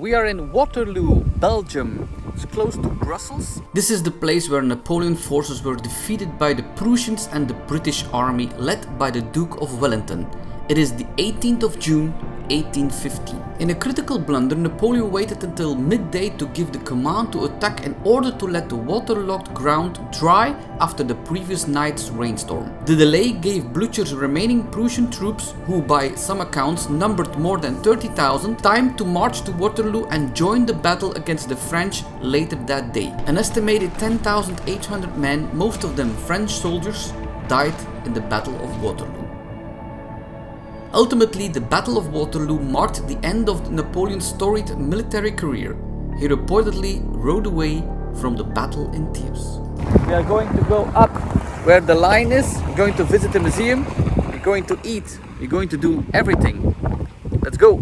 We are in Waterloo, Belgium. It's close to Brussels. This is the place where Napoleon forces were defeated by the Prussians and the British army led by the Duke of Wellington. It is the 18th of June, 1815. In a critical blunder, Napoleon waited until midday to give the command to attack in order to let the waterlogged ground dry after the previous night's rainstorm. The delay gave Blücher's remaining Prussian troops, who by some accounts numbered more than 30,000, time to march to Waterloo and join the battle against the French later that day. An estimated 10,800 men, most of them French soldiers, died in the Battle of Waterloo. Ultimately, the Battle of Waterloo marked the end of Napoleon's storied military career. He reportedly rode away from the battle in tears. We are going to go up where the line is. We're going to visit the museum. We're going to eat. We're going to do everything. Let's go.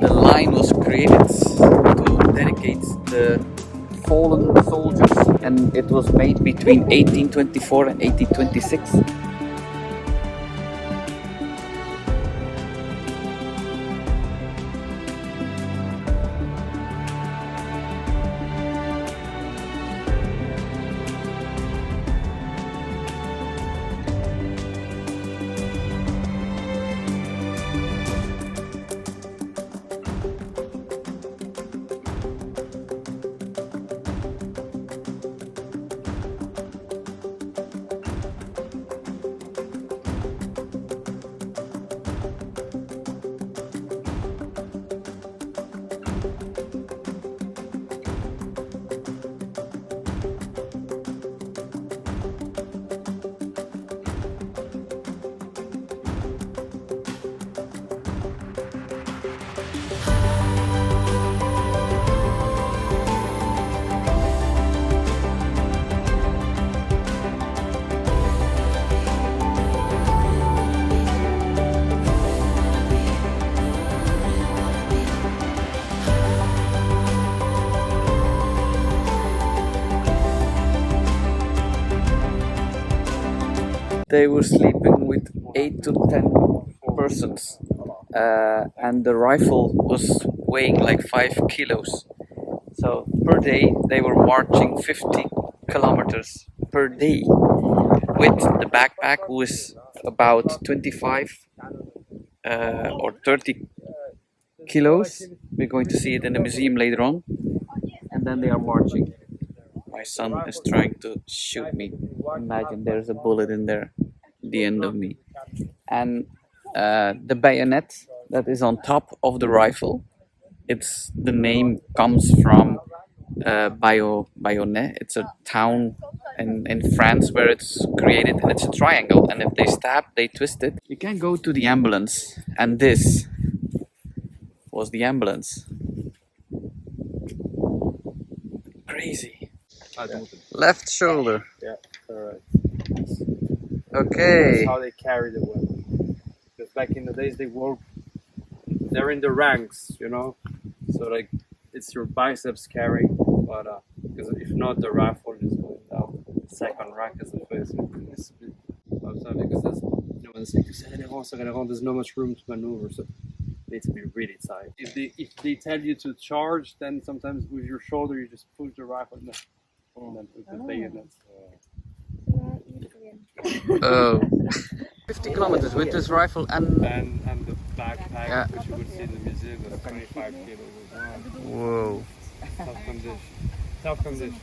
The line was created to dedicate the fallen soldiers, and it was made between 1824 and 1826. They were sleeping with 8 to 10 persons, and the rifle was weighing like 5 kilos. So per day they were marching 50 kilometers per day with the backpack, who is about 25 or 30 kilos. We're going to see it in the museum later on. And then they are marching. My son is trying to shoot me. Imagine there's a bullet in there, the end of me. And the bayonet that is on top of the rifle, the name comes from Bayonne. It's a town in France where it's created, and it's a triangle. And if they stab, they twist it. You can go to the ambulance, and this was the ambulance. Crazy. Left shoulder. Yeah, alright. Okay. That's how they carry the weapon. Because back in the days they're in the ranks, you know? So like it's your biceps carrying, but because if not the rifle is going down. The second rank is the first. Because that's, you know, it's like you said, there's not much room to maneuver, so need to be really tight. If they tell you to charge, then sometimes with your shoulder you just push the rifle. and then put the bayonets. Oh. 50 kilometers with this rifle and... And the backpack, Yeah. which you would see in the museum, was 25 kilos as well. Whoa. Tough condition. Tough condition.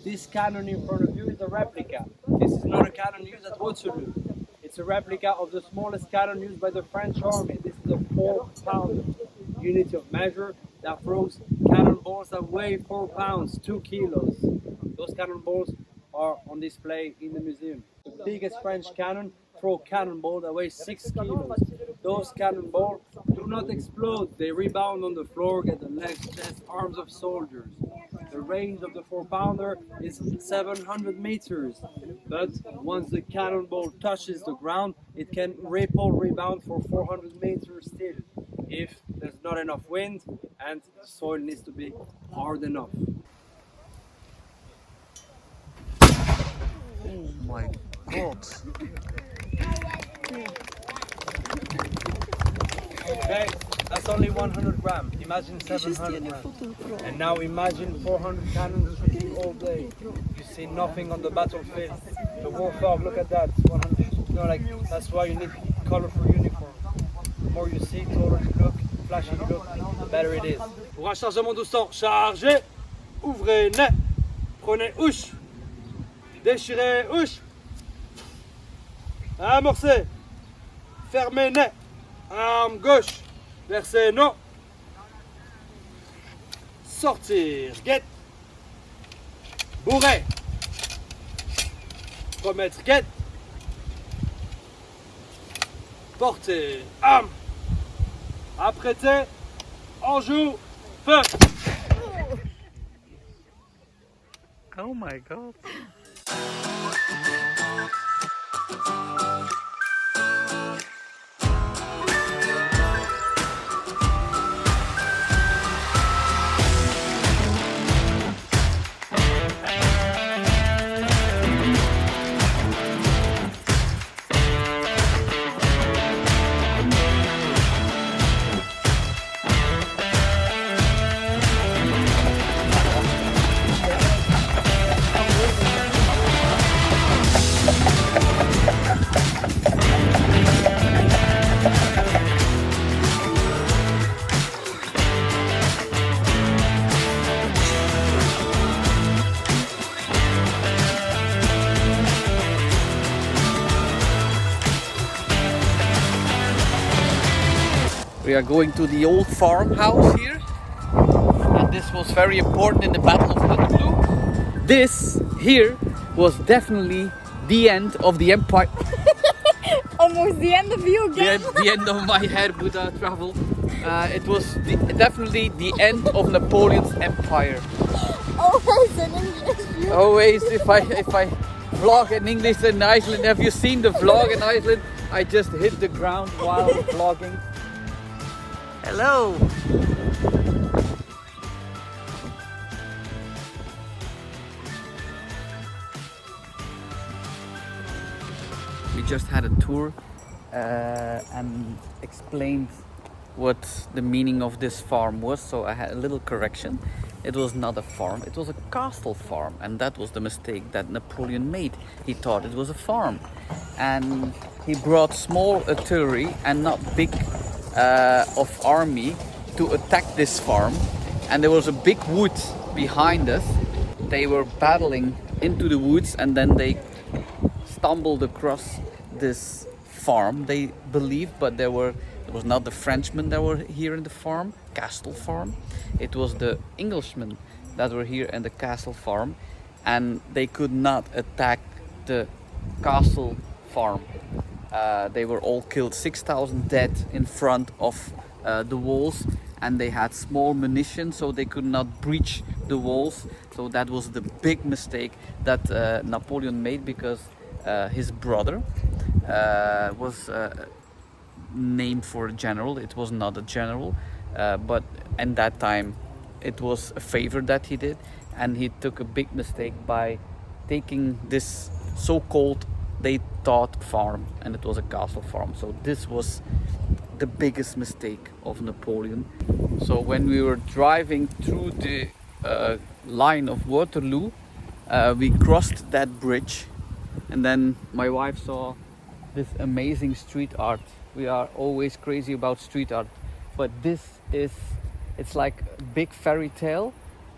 This cannon in front of you is a replica. This is not a cannon used at Waterloo. It's a replica of the smallest cannon used by the French army. This is a 4-pound unit of measure that throws cannonballs that weigh 4 pounds, 2 kilos. Those cannonballs are on display in the museum. The biggest French cannon throw cannonball that weighs 6 kilos. Those cannonballs do not explode. They rebound on the floor, get the legs, chest, arms of soldiers. The range of the 4-pounder is 700 meters, but once the cannonball touches the ground, it can rebound for 400 meters still, if there's not enough wind and the soil needs to be hard enough. Oh my god. Okay, that's only 100 grams. Imagine 700 grams. And now imagine 400 cannons shooting all day. You see nothing on the battlefield. The war fog, look at that. It's 100. You know, like, that's why you need colorful uniforms. The more you see, taller you look, flashy you look, the better it is. Pour un chargement de sang, chargez, ouvrez net, prenez houche, déchirez houche, amorcez, fermez net. Arme gauche, versez non. Sortir, guette. Bourret. Remettre guette. portée, arme. Apprêté, en joue, feu. Oh my god. We are going to the old farmhouse here, and this was very important in the Battle of Waterloo. This here was definitely the end of the empire. Almost the end of you again. The end of my hair Buddha travel. It was definitely the end of Napoleon's empire. Always in English. Always, if I vlog in English in Iceland, have you seen the vlog in Iceland? I just hit the ground while vlogging. Hello. We just had a tour and explained what the meaning of this farm was, so I had a little correction. It was not a farm, it was a castle farm, and that was the mistake that Napoleon made. He thought it was a farm, and he brought small artillery and not big of army to attack this farm, and there was a big wood behind us. They were battling into the woods, and then they stumbled across this farm, they believed, but it was not the Frenchmen that were here in the farm, castle farm. It was the Englishmen that were here in the castle farm, and they could not attack the castle farm. They were all killed, 6,000 dead in front of the walls, and they had small munition, so they could not breach the walls. So that was the big mistake that Napoleon made, because his brother was named for a general. It was not a general, but in that time it was a favor that he did, and he took a big mistake by taking this so-called, they thought, farm, and it was a castle farm. So this was the biggest mistake of Napoleon. So when we were driving through the line of Waterloo, we crossed that bridge, and then my wife saw this amazing street art. We are always crazy about street art, but it's like a big fairy tale.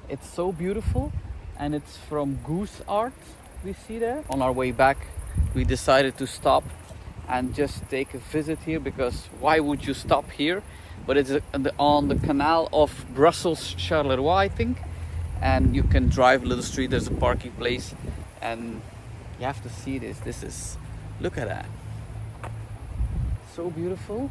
It's so beautiful, and it's from goose art we see there. On our way back, we decided to stop and just take a visit here, because why would you stop here? But it's on the canal of Brussels Charleroi, I think, and you can drive a little street. There's a parking place, and you have to see this. This is, look at that, so beautiful.